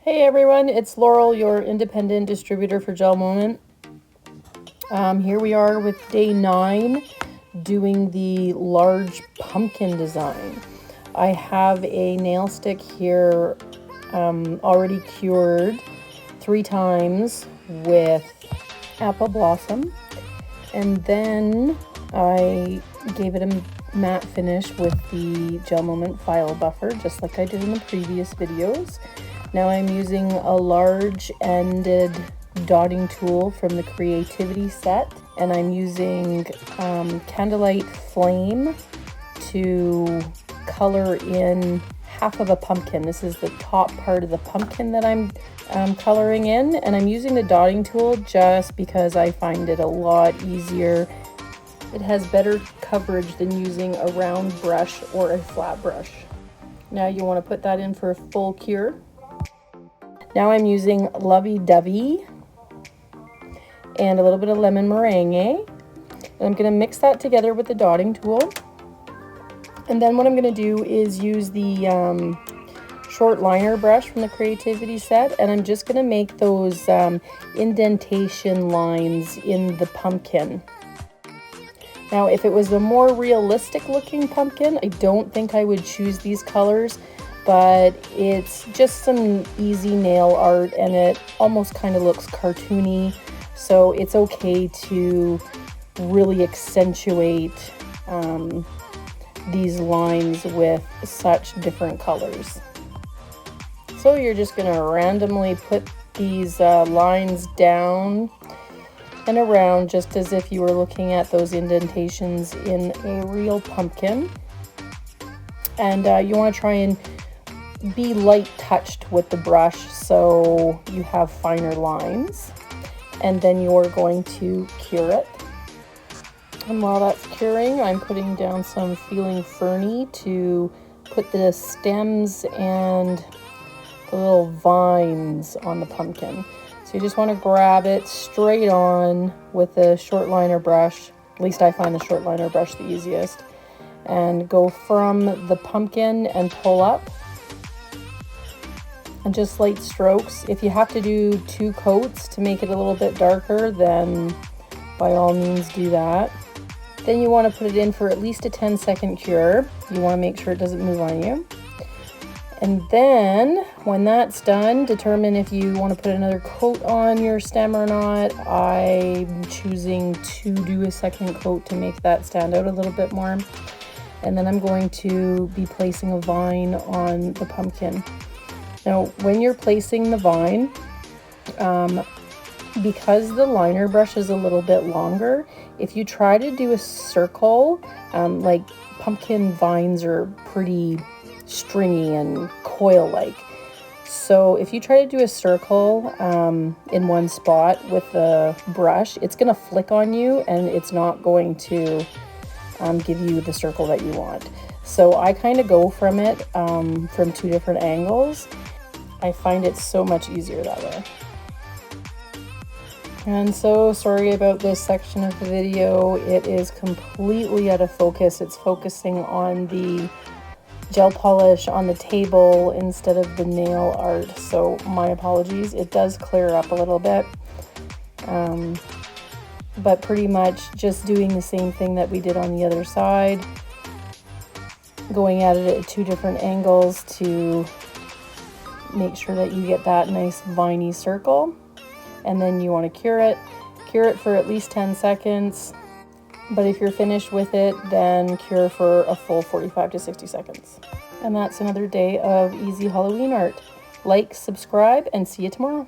Hey everyone, it's Laurel, your independent distributor for GelMoment. Here we are with day 9 doing the large pumpkin design. I have a nail stick here already cured 3 times with apple blossom, and then I gave it a matte finish with the GelMoment file buffer, just like I did in the previous videos. Now I'm using a large-ended dotting tool from the Creativity set, and I'm using Candlelight Flame to color in half of a pumpkin. This is the top part of the pumpkin that I'm coloring in, and I'm using the dotting tool just because I find it a lot easier. It has better coverage than using a round brush or a flat brush. Now you want to put that in for a full cure. Now I'm using Lovee Dovee and a little bit of lemon merengue. And I'm going to mix that together with the dotting tool. And then what I'm going to do is use the short liner brush from the Creativity set, and I'm just going to make those indentation lines in the pumpkin. Now, if it was a more realistic looking pumpkin, I don't think I would choose these colors, but it's just some easy nail art and it almost kind of looks cartoony, so it's okay to really accentuate these lines with such different colors. So you're just going to randomly put these lines down and around, just as if you were looking at those indentations in a real pumpkin. And you want to try and be light touched with the brush so you have finer lines, and then you're going to cure it. And while that's curing, I'm putting down some Feeling Ferny to put the stems and the little vines on the pumpkin. So you just want to grab it straight on with the short liner brush. At least I find the short liner brush the easiest. And go from the pumpkin and pull up. And just light strokes. If you have to do 2 coats to make it a little bit darker, then by all means do that. Then you want to put it in for at least a 10-second cure. You want to make sure it doesn't move on you. And then when that's done, determine if you want to put another coat on your stem or not. I'm choosing to do a second coat to make that stand out a little bit more. And then I'm going to be placing a vine on the pumpkin. Now, when you're placing the vine, because the liner brush is a little bit longer, if you try to do a circle, like pumpkin vines are pretty stringy and coil-like. So if you try to do a circle in one spot with the brush, it's going to flick on you and it's not going to give you the circle that you want. So I kind of go from it from 2 different angles. I find it so much easier that way. And so sorry about this section of the video. It is completely out of focus. It's focusing on the gel polish on the table instead of the nail art. So my apologies. It does clear up a little bit. But pretty much just doing the same thing that we did on the other side. Going at it at 2 different angles to make sure that you get that nice viney circle. And then you want to cure it for at least 10 seconds. But if you're finished with it, then cure for a full 45 to 60 seconds. And that's another day of easy Halloween art. Like, subscribe, and see you tomorrow.